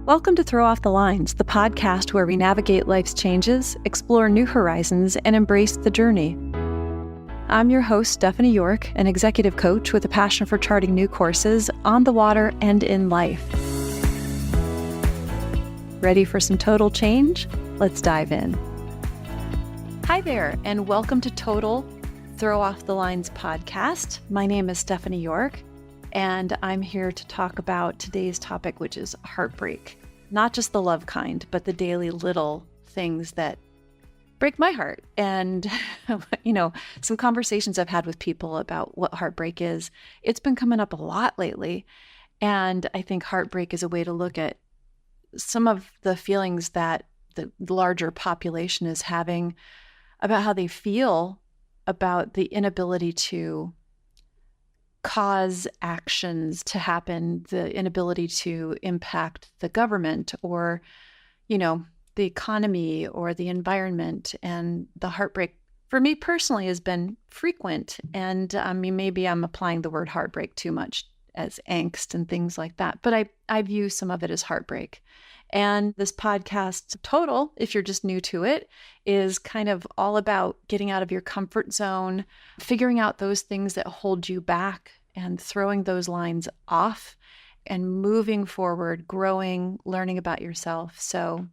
Welcome to Throw Off the Lines, the podcast where we navigate life's changes, explore new horizons, and embrace the journey. I'm your host, Stephanie York, an executive coach with a passion for charting new courses on the water and in life. Ready for some total change? Let's dive in. Hi there, and welcome to Total Throw Off the Lines podcast. My name is Stephanie York, and I'm here to talk about today's topic, which is heartbreak. Not just the love kind, but the daily little things that break my heart. And, some conversations I've had with people about what heartbreak is, it's been coming up a lot lately. And I think heartbreak is a way to look at some of the feelings that the larger population is having about how they feel about the inability to cause actions to happen, the inability to impact the government or, the economy or the environment. And the heartbreak for me personally has been frequent. And maybe I'm applying the word heartbreak too much as angst and things like that, but I view some of it as heartbreak. And this podcast, Total, if you're just new to it, is kind of all about getting out of your comfort zone, figuring out those things that hold you back and throwing those lines off and moving forward, growing, learning about yourself. So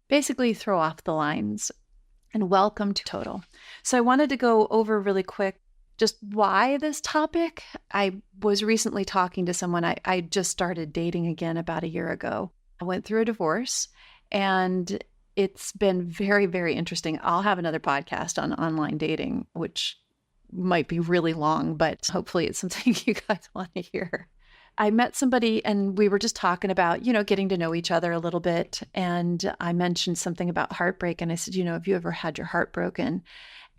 basically throw off the lines. And welcome to Total. So I wanted to go over really quick just why this topic. I was recently talking to someone. I just started dating again about a year ago. I went through a divorce and it's been very, very interesting. I'll have another podcast on online dating, which might be really long, but hopefully it's something you guys want to hear. I met somebody and we were just talking about, getting to know each other a little bit. And I mentioned something about heartbreak. And I said, have you ever had your heart broken?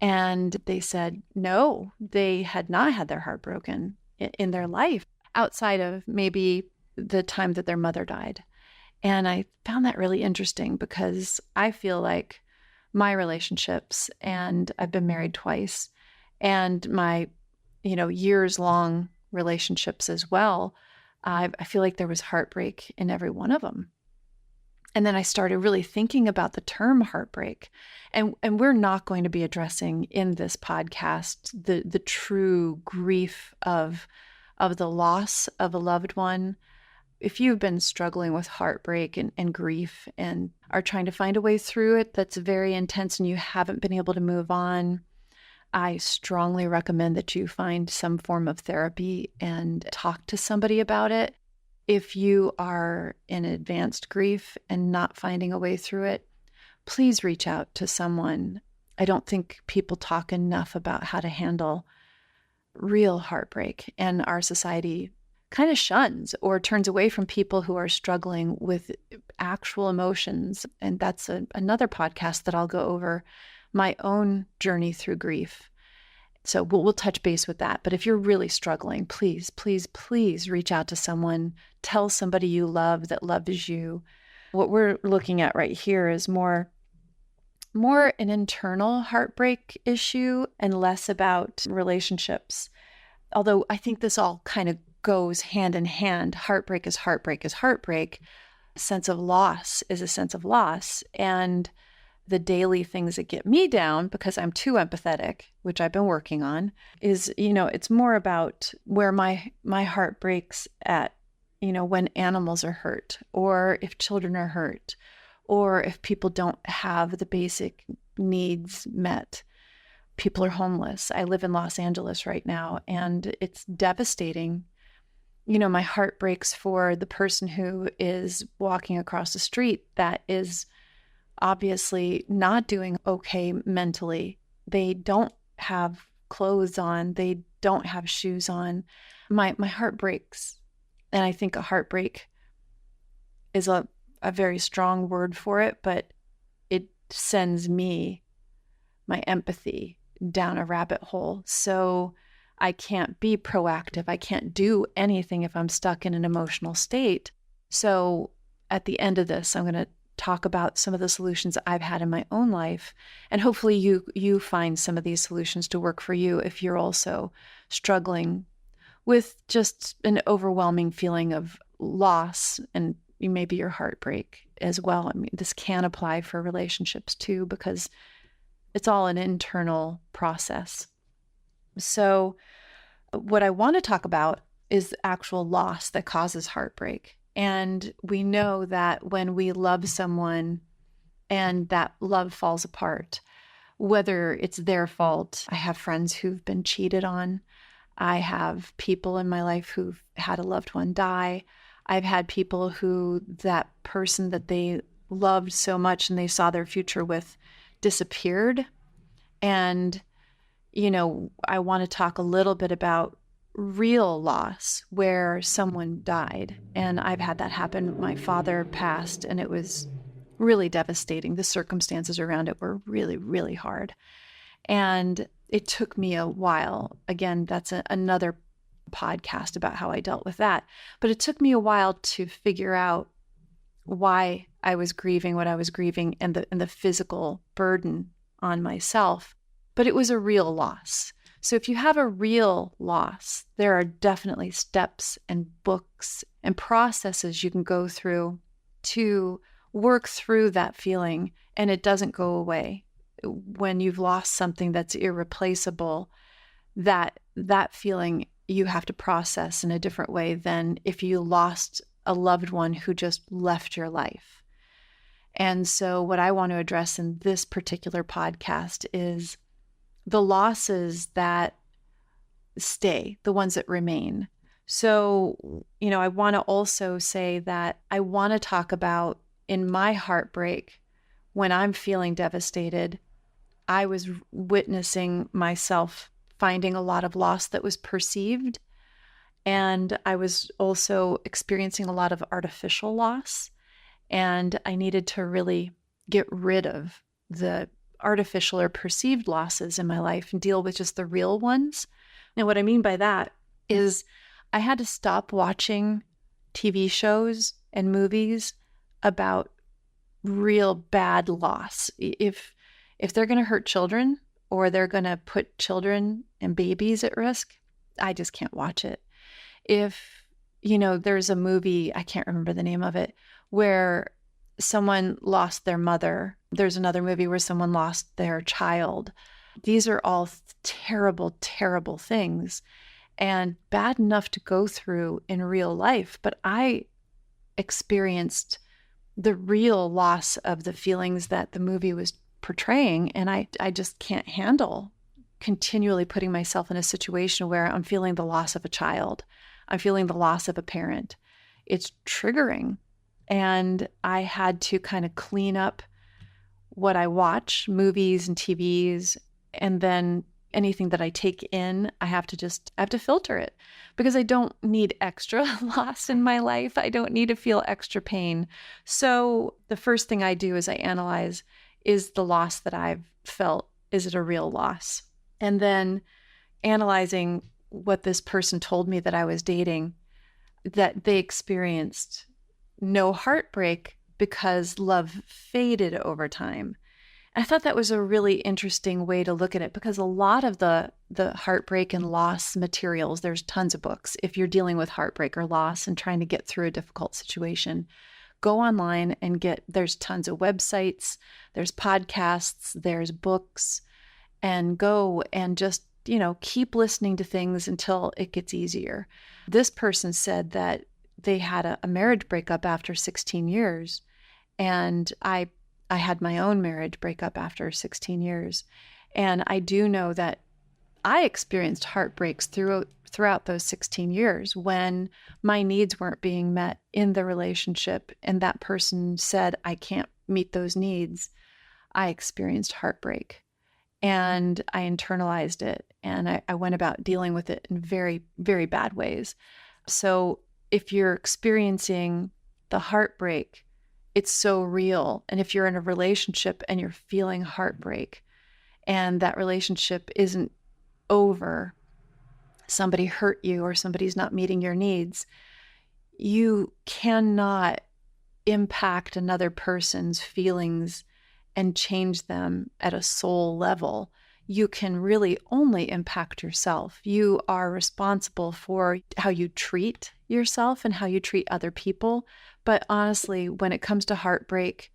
And they said, no, they had not had their heart broken in their life outside of maybe the time that their mother died. And I found that really interesting because I feel like my relationships, and I've been married twice, and my, years-long relationships as well, I feel like there was heartbreak in every one of them. And then I started really thinking about the term heartbreak. And we're not going to be addressing in this podcast the true grief of the loss of a loved one. If you've been struggling with heartbreak and grief and are trying to find a way through it that's very intense and you haven't been able to move on, I strongly recommend that you find some form of therapy and talk to somebody about it. If you are in advanced grief and not finding a way through it, please reach out to someone. I don't think people talk enough about how to handle real heartbreak, and our society kind of shuns or turns away from people who are struggling with actual emotions. And that's another podcast that I'll go over my own journey through grief. So we'll touch base with that. But if you're really struggling, please, please, please reach out to someone. Tell somebody you love that loves you. What we're looking at right here is more an internal heartbreak issue and less about relationships. Although I think this all kind of goes hand in hand. Heartbreak is heartbreak is heartbreak. A sense of loss is a sense of loss. And the daily things that get me down, because I'm too empathetic, which I've been working on, is, it's more about where my heart breaks at, when animals are hurt, or if children are hurt, or if people don't have the basic needs met. People are homeless. I live in Los Angeles right now, and it's devastating. My heart breaks for the person who is walking across the street that is obviously not doing okay mentally. They don't have clothes on. They don't have shoes on. My heart breaks. And I think a heartbreak is a very strong word for it, but it sends me, my empathy, down a rabbit hole. So I can't be proactive. I can't do anything if I'm stuck in an emotional state. So at the end of this, I'm going to talk about some of the solutions I've had in my own life. And hopefully you find some of these solutions to work for you if you're also struggling with just an overwhelming feeling of loss and maybe your heartbreak as well. I mean, this can apply for relationships too, because it's all an internal process. So what I want to talk about is the actual loss that causes heartbreak. And we know that when we love someone and that love falls apart, whether it's their fault, I have friends who've been cheated on. I have people in my life who've had a loved one die. I've had people who that person that they loved so much and they saw their future with disappeared. And, I want to talk a little bit about real loss where someone died. And I've had that happen. My father passed, and it was really devastating. The circumstances around it were really, really hard. And it took me a while. Again, that's another podcast about how I dealt with that. But it took me a while to figure out why I was grieving what I was grieving and the physical burden on myself. But it was a real loss. So if you have a real loss, there are definitely steps and books and processes you can go through to work through that feeling, and it doesn't go away. When you've lost something that's irreplaceable, that feeling you have to process in a different way than if you lost a loved one who just left your life. And so what I want to address in this particular podcast is the losses that stay, the ones that remain. So, I want to also say that I want to talk about in my heartbreak, when I'm feeling devastated, I was witnessing myself finding a lot of loss that was perceived. And I was also experiencing a lot of artificial loss. And I needed to really get rid of the artificial or perceived losses in my life and deal with just the real ones. And what I mean by that is I had to stop watching TV shows and movies about real bad loss. If they're going to hurt children or they're going to put children and babies at risk, I just can't watch it. If, there's a movie, I can't remember the name of it, where someone lost their mother. There's another movie where someone lost their child. These are all terrible, terrible things and bad enough to go through in real life. But I experienced the real loss of the feelings that the movie was portraying. And I just can't handle continually putting myself in a situation where I'm feeling the loss of a child. I'm feeling the loss of a parent. It's triggering. And I had to kind of clean up what I watch, movies and TVs, and then anything that I take in, I have to filter it because I don't need extra loss in my life. I don't need to feel extra pain. So the first thing I do is I analyze, is the loss that I've felt, is it a real loss? And then analyzing what this person told me that I was dating, that they experienced no heartbreak because love faded over time. And I thought that was a really interesting way to look at it because a lot of the heartbreak and loss materials, there's tons of books. If you're dealing with heartbreak or loss and trying to get through a difficult situation, go online and there's tons of websites, there's podcasts, there's books, and go and just, keep listening to things until it gets easier. This person said that they had a marriage breakup after 16 years. And I had my own marriage breakup after 16 years. And I do know that I experienced heartbreaks throughout those 16 years when my needs weren't being met in the relationship. And that person said, I can't meet those needs. I experienced heartbreak and I internalized it. And I went about dealing with it in very, very bad ways. So if you're experiencing the heartbreak, it's so real. And if you're in a relationship and you're feeling heartbreak and that relationship isn't over, somebody hurt you or somebody's not meeting your needs, you cannot impact another person's feelings and change them at a soul level. You can really only impact yourself. You are responsible for how you treat yourself and how you treat other people. But honestly, when it comes to heartbreak,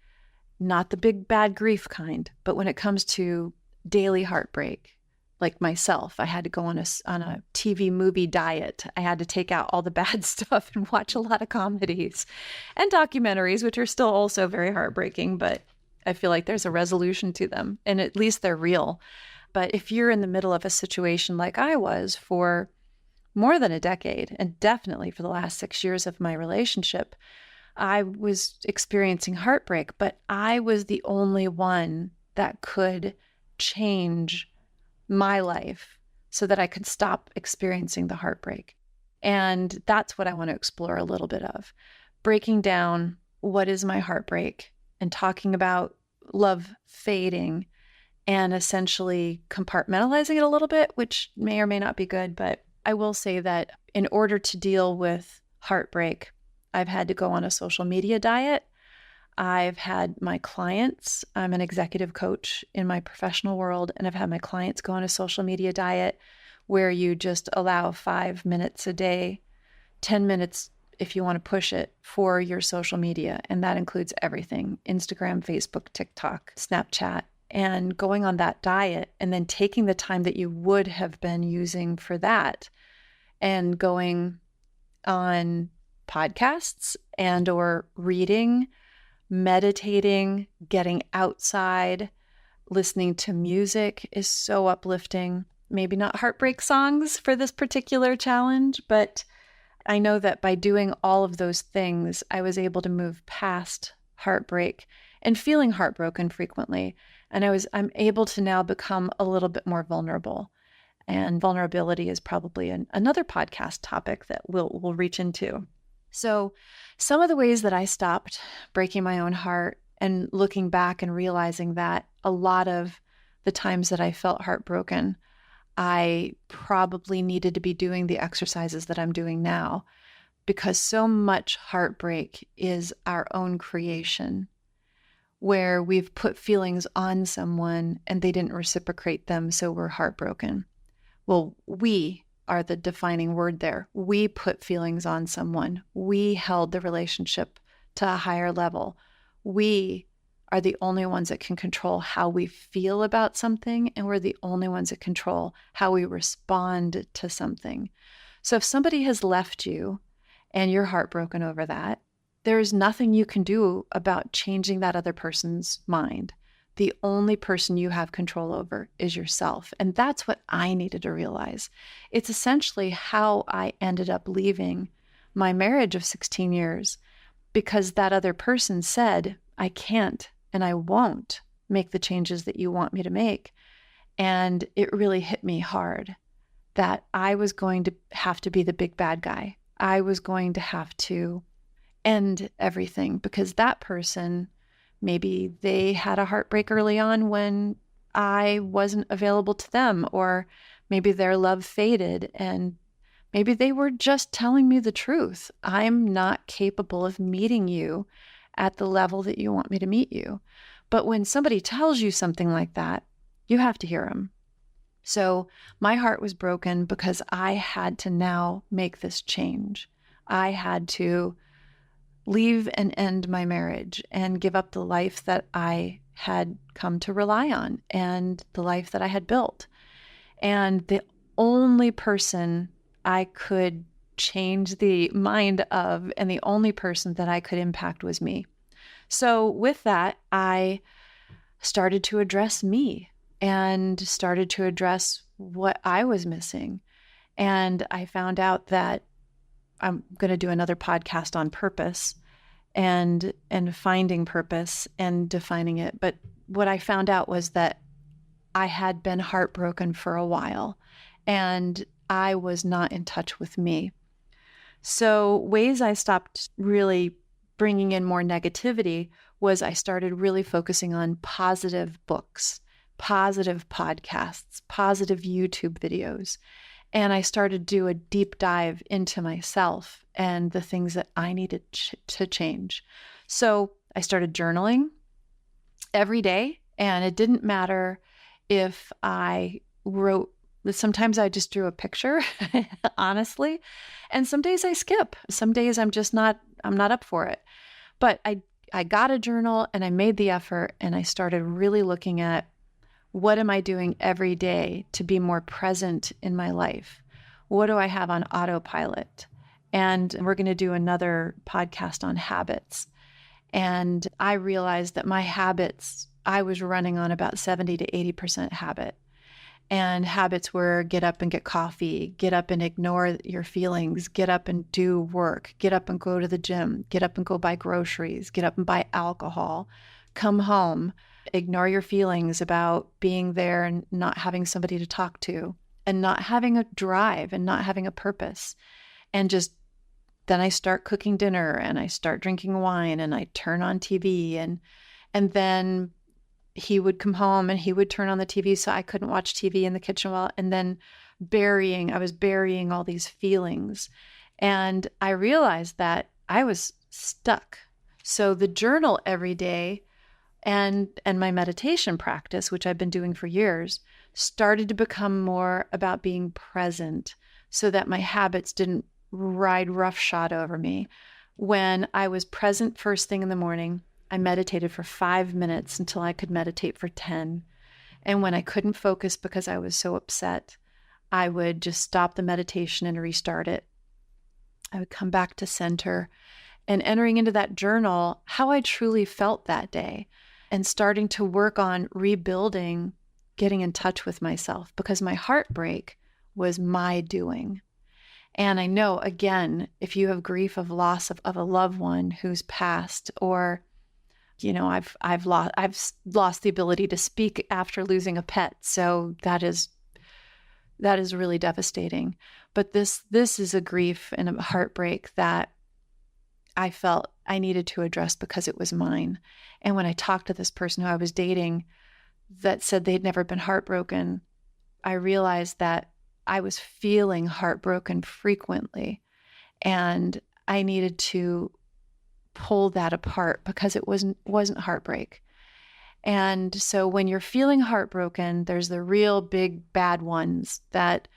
not the big bad grief kind, but when it comes to daily heartbreak, like myself, I had to go on a TV movie diet. I had to take out all the bad stuff and watch a lot of comedies and documentaries, which are still also very heartbreaking, but I feel like there's a resolution to them and at least they're real. But if you're in the middle of a situation like I was for more than a decade, and definitely for the last 6 years of my relationship, I was experiencing heartbreak, but I was the only one that could change my life so that I could stop experiencing the heartbreak. And that's what I want to explore a little bit of. Breaking down what is my heartbreak and talking about love fading and essentially compartmentalizing it a little bit, which may or may not be good. But I will say that in order to deal with heartbreak, I've had to go on a social media diet. I've had my clients, I'm an executive coach in my professional world, and I've had my clients go on a social media diet where you just allow 5 minutes a day, 10 minutes if you want to push it for your social media. And that includes everything: Instagram, Facebook, TikTok, Snapchat. And going on that diet and then taking the time that you would have been using for that and going on podcasts and or reading, meditating, getting outside, listening to music is so uplifting. Maybe not heartbreak songs for this particular challenge, but I know that by doing all of those things, I was able to move past heartbreak and feeling heartbroken frequently. And I'm able to now become a little bit more vulnerable. And vulnerability is probably another podcast topic that we'll reach into. So some of the ways that I stopped breaking my own heart and looking back and realizing that a lot of the times that I felt heartbroken, I probably needed to be doing the exercises that I'm doing now, because so much heartbreak is our own creation, where we've put feelings on someone and they didn't reciprocate them, so we're heartbroken. Well, we are the defining word there. We put feelings on someone. We held the relationship to a higher level. We are the only ones that can control how we feel about something, and we're the only ones that control how we respond to something. So if somebody has left you and you're heartbroken over that, there's nothing you can do about changing that other person's mind. The only person you have control over is yourself. And that's what I needed to realize. It's essentially how I ended up leaving my marriage of 16 years, because that other person said, I can't and I won't make the changes that you want me to make. And it really hit me hard that I was going to have to be the big bad guy. I was going to have to end everything because that person, maybe they had a heartbreak early on when I wasn't available to them, or maybe their love faded and maybe they were just telling me the truth. I'm not capable of meeting you at the level that you want me to meet you. But when somebody tells you something like that, you have to hear them. So my heart was broken because I had to now make this change. I had to leave and end my marriage and give up the life that I had come to rely on and the life that I had built. And the only person I could change the mind of and the only person that I could impact was me. So with that, I started to address me and started to address what I was missing. And I found out that I'm going to do another podcast on purpose and finding purpose and defining it. But what I found out was that I had been heartbroken for a while and I was not in touch with me. So ways I stopped really bringing in more negativity was I started really focusing on positive books, positive podcasts, positive YouTube videos. And I started to do a deep dive into myself and the things that I needed to change. So I started journaling every day, and it didn't matter if I wrote Sometimes I just drew a picture, honestly. And some days I skip. Some days I'm not up for it. But I got a journal and I made the effort and I started really looking at what am I doing every day to be more present in my life? What do I have on autopilot? And we're going to do another podcast on habits. And I realized that my habits, I was running on about 70 to 80% habit. And habits were get up and get coffee, get up and ignore your feelings, get up and do work, get up and go to the gym, get up and go buy groceries, get up and buy alcohol, come home, ignore your feelings about being there and not having somebody to talk to and not having a drive and not having a purpose. And just then I start cooking dinner and I start drinking wine and I turn on TV and then he would come home and he would turn on the TV so I couldn't watch TV in the kitchen and then I was burying all these feelings. And I realized that I was stuck. So the journal every day and my meditation practice, which I've been doing for years, started to become more about being present so that my habits didn't ride roughshod over me. When I was present first thing in the morning, I meditated for 5 minutes until I could meditate for 10. And when I couldn't focus because I was so upset, I would just stop the meditation and restart it. I would come back to center and entering into that journal how I truly felt that day and starting to work on rebuilding, getting in touch with myself because my heartbreak was my doing. And I know, again, if you have grief of loss of a loved one who's passed or I've lost the ability to speak after losing a pet. So that is really devastating. But this is a grief and a heartbreak that I felt I needed to address because it was mine. And when I talked to this person who I was dating that said they'd never been heartbroken, I realized that I was feeling heartbroken frequently and I needed to pull that apart because it wasn't heartbreak. And so when you're feeling heartbroken, there's the real big bad ones that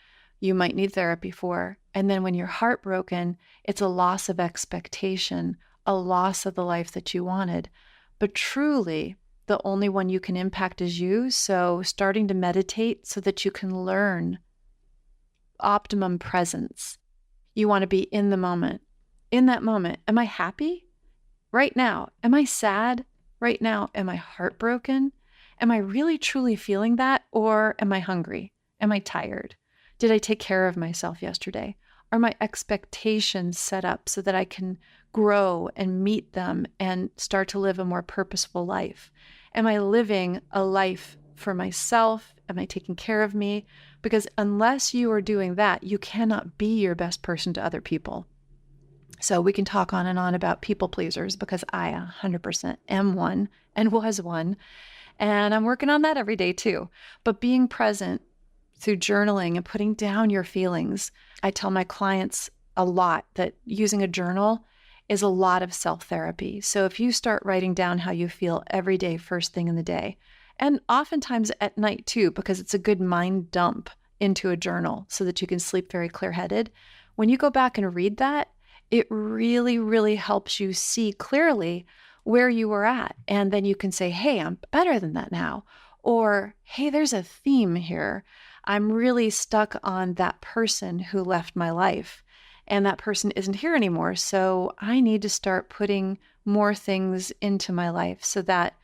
you might need therapy for. And then when you're heartbroken, it's a loss of expectation, a loss of the life that you wanted. But truly, the only one you can impact is you. So starting to meditate so that you can learn optimum presence. You want to be in the moment. In that moment, am I happy? Right now, am I sad? Right now, am I heartbroken? Am I really truly feeling that? Or am I hungry? Am I tired? Did I take care of myself yesterday? Are my expectations set up so that I can grow and meet them and start to live a more purposeful life? Am I living a life for myself? Am I taking care of me? Because unless you are doing that, you cannot be your best person to other people. So we can talk on and on about people pleasers because I 100% am one and was one. And I'm working on that every day too. But being present through journaling and putting down your feelings, I tell my clients a lot that using a journal is a lot of self-therapy. So if you start writing down how you feel every day, first thing in the day, and oftentimes at night too, because it's a good mind dump into a journal so that you can sleep very clear-headed. When you go back and read that, it really, really helps you see clearly where you were at. And then you can say, hey, I'm better than that now. Or, hey, there's a theme here. I'm really stuck on that person who left my life. And that person isn't here anymore. So I need to start putting more things into my life so that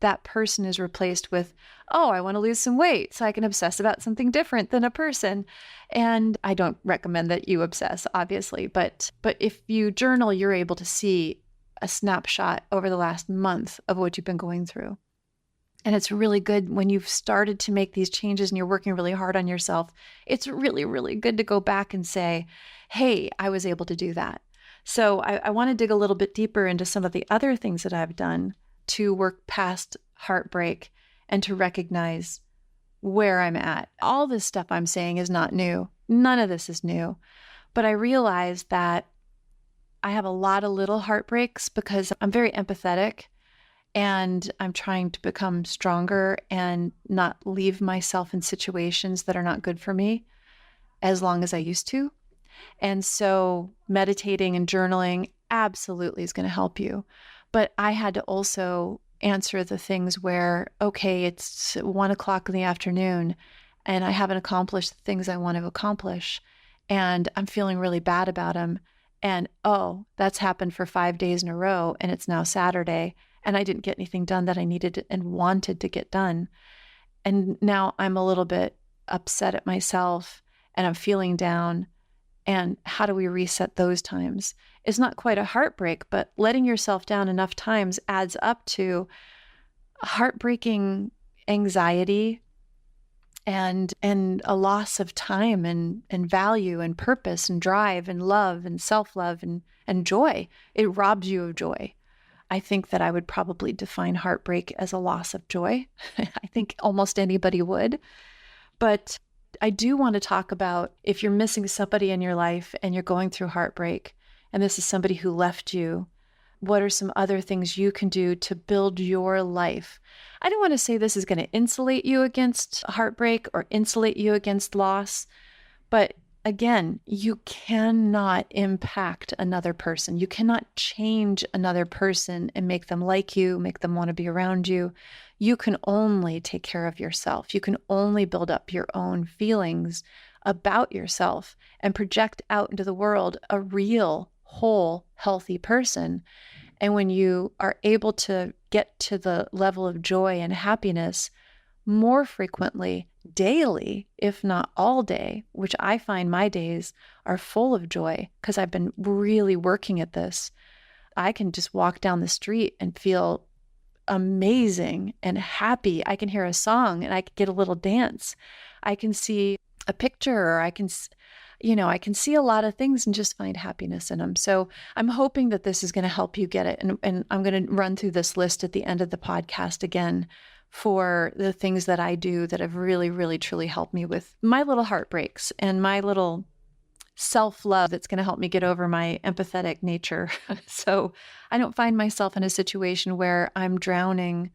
that person is replaced with, oh, I want to lose some weight so I can obsess about something different than a person. And I don't recommend that you obsess, obviously, but if you journal, you're able to see a snapshot over the last month of what you've been going through. And it's really good when you've started to make these changes and you're working really hard on yourself. It's really, really good to go back and say, hey, I was able to do that. So I want to dig a little bit deeper into some of the other things that I've done to work past heartbreak and to recognize where I'm at. All this stuff I'm saying is not new. None of this is new. But I realize that I have a lot of little heartbreaks because I'm very empathetic And I'm trying to become stronger and not leave myself in situations that are not good for me as long as I used to. And so meditating and journaling absolutely is going to help you. But I had to also answer the things where, okay, it's 1 o'clock in the afternoon and I haven't accomplished the things I want to accomplish. And I'm feeling really bad about them. And oh, that's happened for 5 days in a row. And it's now Saturday. And I didn't get anything done that I needed and wanted to get done. And now I'm a little bit upset at myself and I'm feeling down. And how do we reset those times? It's not quite a heartbreak, but letting yourself down enough times adds up to heartbreaking anxiety and a loss of time and value and purpose and drive and love and self-love and joy. It robs you of joy. I think that I would probably define heartbreak as a loss of joy. I think almost anybody would. But I do want to talk about if you're missing somebody in your life and you're going through heartbreak, and this is somebody who left you, what are some other things you can do to build your life? I don't want to say this is going to insulate you against heartbreak or insulate you against loss, but again, you cannot impact another person. You cannot change another person and make them like you, make them want to be around you. You can only take care of yourself. You can only build up your own feelings about yourself and project out into the world a real, whole, healthy person. And when you are able to get to the level of joy and happiness more frequently, daily, if not all day, which I find my days are full of joy because I've been really working at this. I can just walk down the street and feel amazing and happy. I can hear a song and I can get a little dance. I can see a picture or I can see a lot of things and just find happiness in them. So I'm hoping that this is going to help you get it. And I'm going to run through this list at the end of the podcast again for the things that I do that have really, really, truly helped me with my little heartbreaks and my little self-love that's going to help me get over my empathetic nature. So I don't find myself in a situation where I'm drowning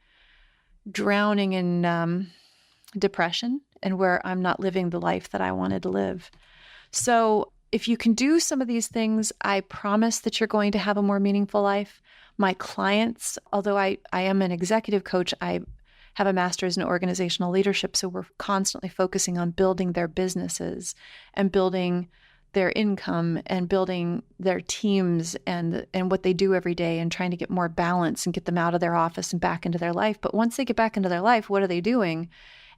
in depression and where I'm not living the life that I wanted to live. So if you can do some of these things, I promise that you're going to have a more meaningful life. My clients, although I am an executive coach, I have a master's in organizational leadership. So we're constantly focusing on building their businesses and building their income and building their teams and what they do every day and trying to get more balance and get them out of their office and back into their life. But once they get back into their life, what are they doing?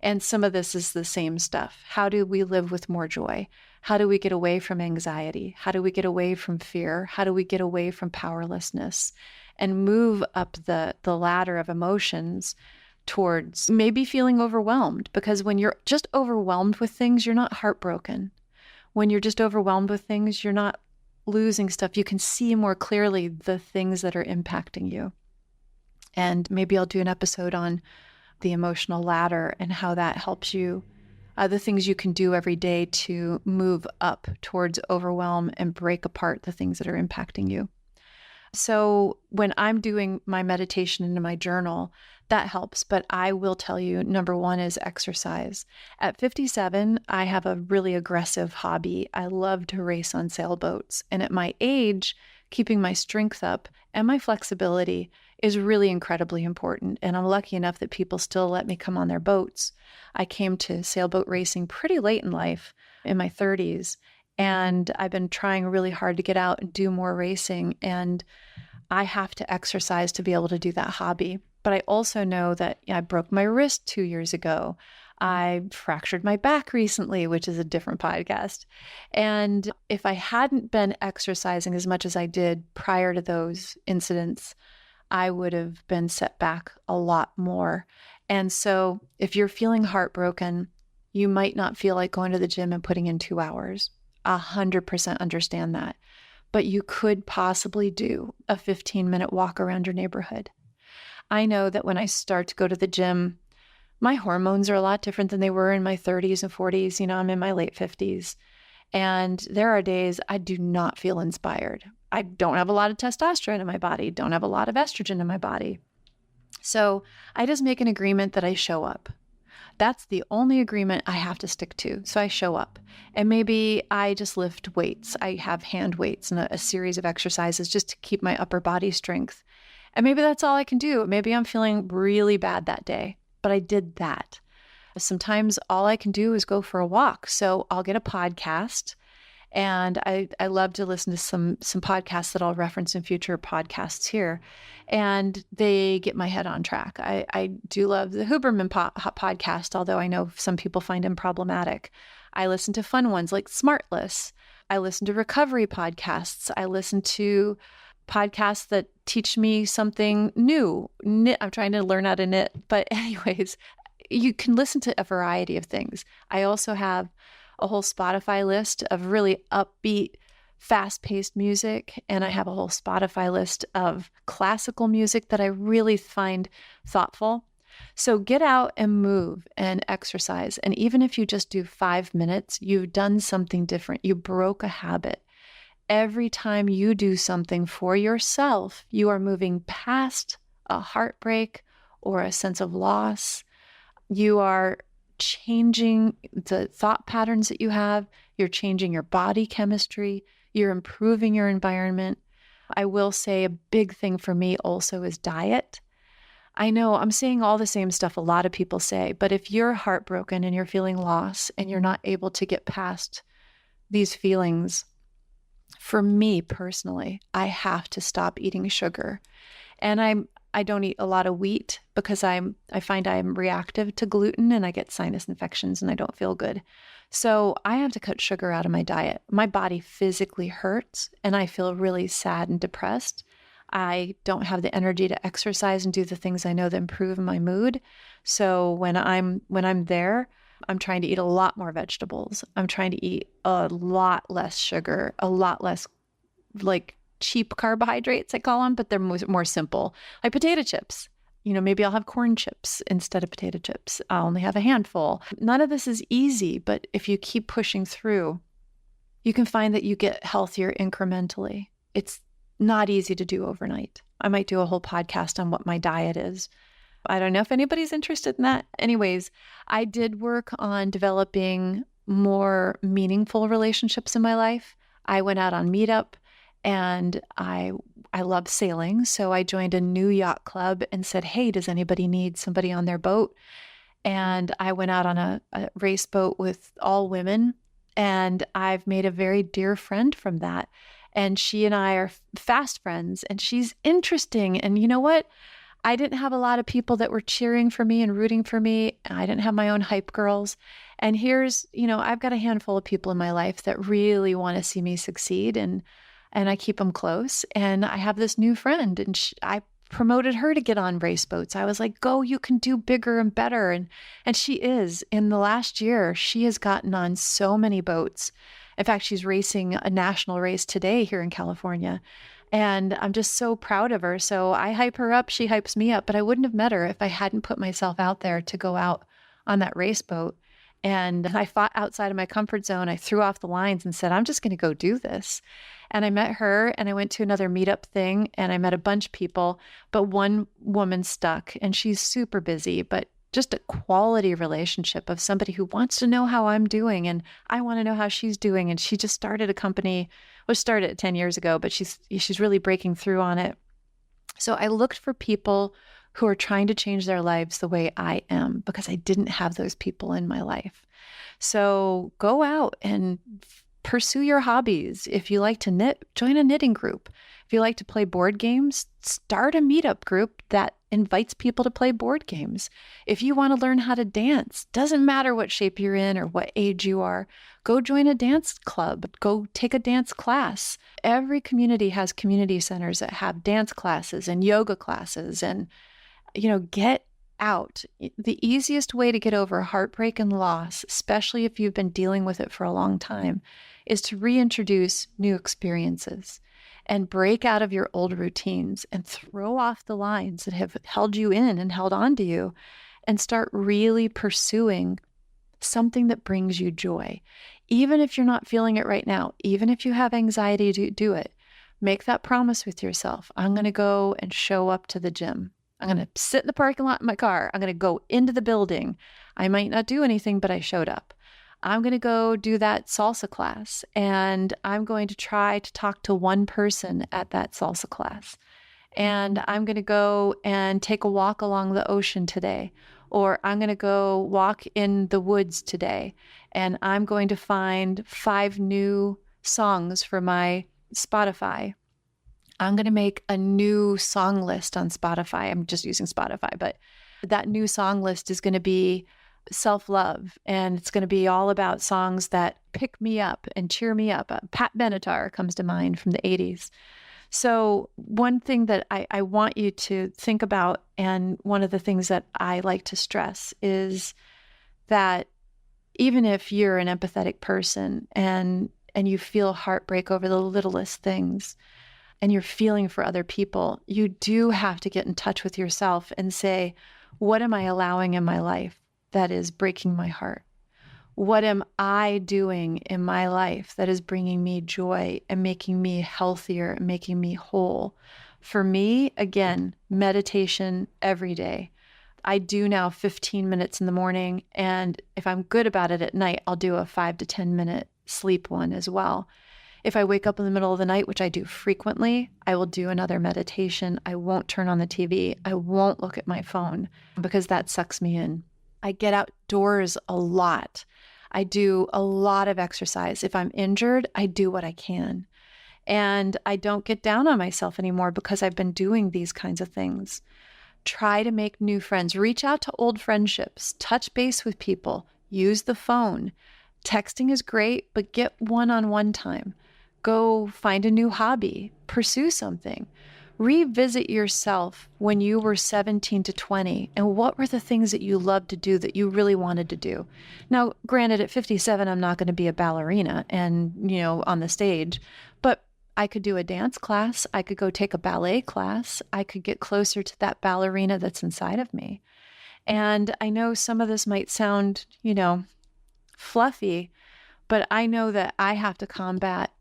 And some of this is the same stuff. How do we live with more joy? How do we get away from anxiety? How do we get away from fear? How do we get away from powerlessness and move up the ladder of emotions towards maybe feeling overwhelmed? Because when you're just overwhelmed with things, you're not heartbroken. When you're just overwhelmed with things, you're not losing stuff. You can see more clearly the things that are impacting you. And maybe I'll do an episode on the emotional ladder and how that helps you, the things you can do every day to move up towards overwhelm and break apart the things that are impacting you. So when I'm doing my meditation into my journal, that helps. But I will tell you, number one is exercise. At 57, I have a really aggressive hobby. I love to race on sailboats. And at my age, keeping my strength up and my flexibility is really incredibly important. And I'm lucky enough that people still let me come on their boats. I came to sailboat racing pretty late in life, in my 30s. And I've been trying really hard to get out and do more racing. And I have to exercise to be able to do that hobby. But I also know that I broke my wrist 2 years ago. I fractured my back recently, which is a different podcast. And if I hadn't been exercising as much as I did prior to those incidents, I would have been set back a lot more. And so if you're feeling heartbroken, you might not feel like going to the gym and putting in 2 hours. 100% understand that. But you could possibly do a 15-minute walk around your neighborhood. I know that when I start to go to the gym, my hormones are a lot different than they were in my 30s and 40s. I'm in my late 50s. And there are days I do not feel inspired. I don't have a lot of testosterone in my body, don't have a lot of estrogen in my body. So I just make an agreement that I show up. That's the only agreement I have to stick to. So I show up, and maybe I just lift weights. I have hand weights and a series of exercises just to keep my upper body strength. And maybe that's all I can do. Maybe I'm feeling really bad that day, but I did that. Sometimes all I can do is go for a walk. So I'll get a podcast, and I love to listen to some podcasts that I'll reference in future podcasts here. And they get my head on track. I do love the Huberman podcast, although I know some people find him problematic. I listen to fun ones like Smartless. I listen to recovery podcasts. I listen to podcasts that teach me something new. Knit. I'm trying to learn how to knit. But anyways, you can listen to a variety of things. I also have a whole Spotify list of really upbeat, fast-paced music, and I have a whole Spotify list of classical music that I really find thoughtful. So get out and move and exercise. And even if you just do 5 minutes, you've done something different. You broke a habit. Every time you do something for yourself, you are moving past a heartbreak or a sense of loss. You are changing the thought patterns that you have. You're changing your body chemistry. You're improving your environment. I will say a big thing for me also is diet. I know I'm saying all the same stuff a lot of people say, but if you're heartbroken and you're feeling loss and you're not able to get past these feelings, for me personally, I have to stop eating sugar. And I don't eat a lot of wheat because I find I'm reactive to gluten, and I get sinus infections and I don't feel good. So I have to cut sugar out of my diet. My body physically hurts and I feel really sad and depressed. I don't have the energy to exercise and do the things I know that improve my mood. So when I'm there, I'm trying to eat a lot more vegetables. I'm trying to eat a lot less sugar, a lot less like cheap carbohydrates, I call them, but they're more simple, like potato chips. Maybe I'll have corn chips instead of potato chips. I'll only have a handful. None of this is easy, but if you keep pushing through, you can find that you get healthier incrementally. It's not easy to do overnight. I might do a whole podcast on what my diet is. I don't know if anybody's interested in that. Anyways, I did work on developing more meaningful relationships in my life. I went out on Meetup, and I love sailing. So I joined a new yacht club and said, hey, does anybody need somebody on their boat? And I went out on a race boat with all women, and I've made a very dear friend from that. And she and I are fast friends, and she's interesting. And you know what? I didn't have a lot of people that were cheering for me and rooting for me. I didn't have my own hype girls. And here's, I've got a handful of people in my life that really want to see me succeed, and I keep them close. And I have this new friend, and I promoted her to get on race boats. I was like, go, you can do bigger and better. And she is. In the last year, she has gotten on so many boats. In fact, she's racing a national race today here in California. And I'm just so proud of her. So I hype her up. She hypes me up. But I wouldn't have met her if I hadn't put myself out there to go out on that race boat. And I fought outside of my comfort zone. I threw off the lines and said, I'm just going to go do this. And I met her, and I went to another meetup thing, and I met a bunch of people, but one woman stuck, and she's super busy, but just a quality relationship of somebody who wants to know how I'm doing, and I want to know how she's doing. And she just started a company, was started 10 years ago, but she's really breaking through on it. So I looked for people who are trying to change their lives the way I am, because I didn't have those people in my life. So go out and pursue your hobbies. If you like to knit, join a knitting group. If you like to play board games, start a meetup group that invites people to play board games. If you want to learn how to dance, doesn't matter what shape you're in or what age you are, go join a dance club, go take a dance class. Every community has community centers that have dance classes and yoga classes, and, get out. The easiest way to get over heartbreak and loss, especially if you've been dealing with it for a long time, is to reintroduce new experiences and break out of your old routines and throw off the lines that have held you in and held on to you, and start really pursuing something that brings you joy. Even if you're not feeling it right now, even if you have anxiety to do it, make that promise with yourself. I'm going to go and show up to the gym. I'm going to sit in the parking lot in my car. I'm going to go into the building. I might not do anything, but I showed up. I'm going to go do that salsa class, and I'm going to try to talk to one person at that salsa class. And I'm going to go and take a walk along the ocean today, or I'm going to go walk in the woods today, and I'm going to find 5 new songs for my Spotify. I'm going to make a new song list on Spotify. I'm just using Spotify, but that new song list is going to be self-love, and it's going to be all about songs that pick me up and cheer me up. Pat Benatar comes to mind from the 80s. So one thing that I want you to think about, and one of the things that I like to stress, is that even if you're an empathetic person and you feel heartbreak over the littlest things, and you're feeling for other people, you do have to get in touch with yourself and say, what am I allowing in my life that is breaking my heart? What am I doing in my life that is bringing me joy and making me healthier and making me whole? For me, again, meditation every day. I do now 15 minutes in the morning, and if I'm good about it at night, I'll do a 5 to 10 minute sleep one as well. If I wake up in the middle of the night, which I do frequently, I will do another meditation. I won't turn on the TV. I won't look at my phone because that sucks me in. I get outdoors a lot. I do a lot of exercise. If I'm injured, I do what I can. And I don't get down on myself anymore because I've been doing these kinds of things. Try to make new friends. Reach out to old friendships. Touch base with people. Use the phone. Texting is great, but get one-on-one time. Go find a new hobby. Pursue something. Revisit yourself when you were 17 to 20, and what were the things that you loved to do that you really wanted to do? Now, granted, at 57, I'm not going to be a ballerina and, on the stage, but I could do a dance class. I could go take a ballet class. I could get closer to that ballerina that's inside of me. And I know some of this might sound, fluffy, but I know that I have to combat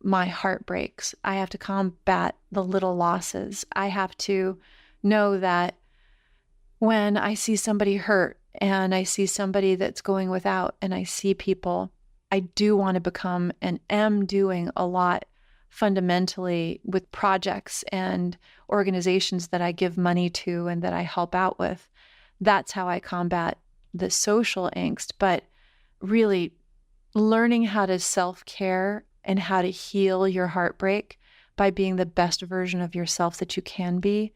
my heartbreaks. I have to combat the little losses. I have to know that when I see somebody hurt and I see somebody that's going without and I see people, I do want to become and am doing a lot fundamentally with projects and organizations that I give money to and that I help out with. That's how I combat the social angst. But really learning how to self-care and how to heal your heartbreak by being the best version of yourself that you can be,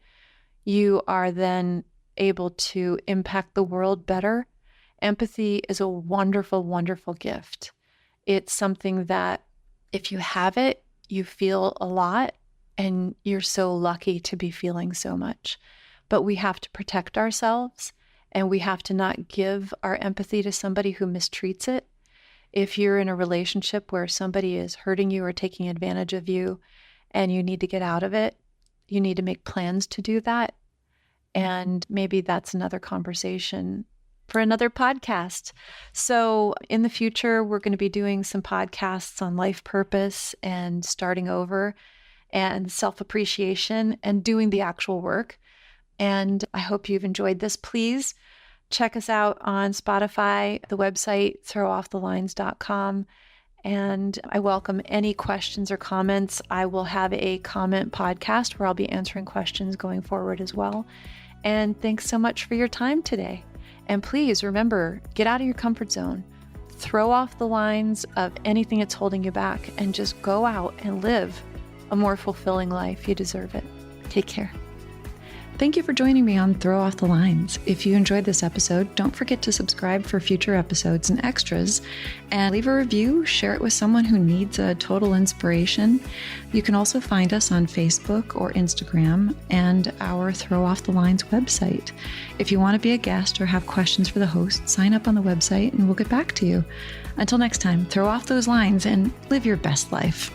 you are then able to impact the world better. Empathy is a wonderful, wonderful gift. It's something that if you have it, you feel a lot, and you're so lucky to be feeling so much. But we have to protect ourselves, and we have to not give our empathy to somebody who mistreats it. If you're in a relationship where somebody is hurting you or taking advantage of you and you need to get out of it, you need to make plans to do that. And maybe that's another conversation for another podcast. So in the future, we're going to be doing some podcasts on life purpose and starting over and self-appreciation and doing the actual work. And I hope you've enjoyed this. Please check us out on Spotify, the website, throwoffthelines.com. And I welcome any questions or comments. I will have a comment podcast where I'll be answering questions going forward as well. And thanks so much for your time today. And please remember, get out of your comfort zone. Throw off the lines of anything that's holding you back and just go out and live a more fulfilling life. You deserve it. Take care. Thank you for joining me on Throw Off the Lines. If you enjoyed this episode, don't forget to subscribe for future episodes and extras, and leave a review, share it with someone who needs a total inspiration. You can also find us on Facebook or Instagram and our Throw Off the Lines website. If you want to be a guest or have questions for the host, sign up on the website and we'll get back to you. Until next time, throw off those lines and live your best life.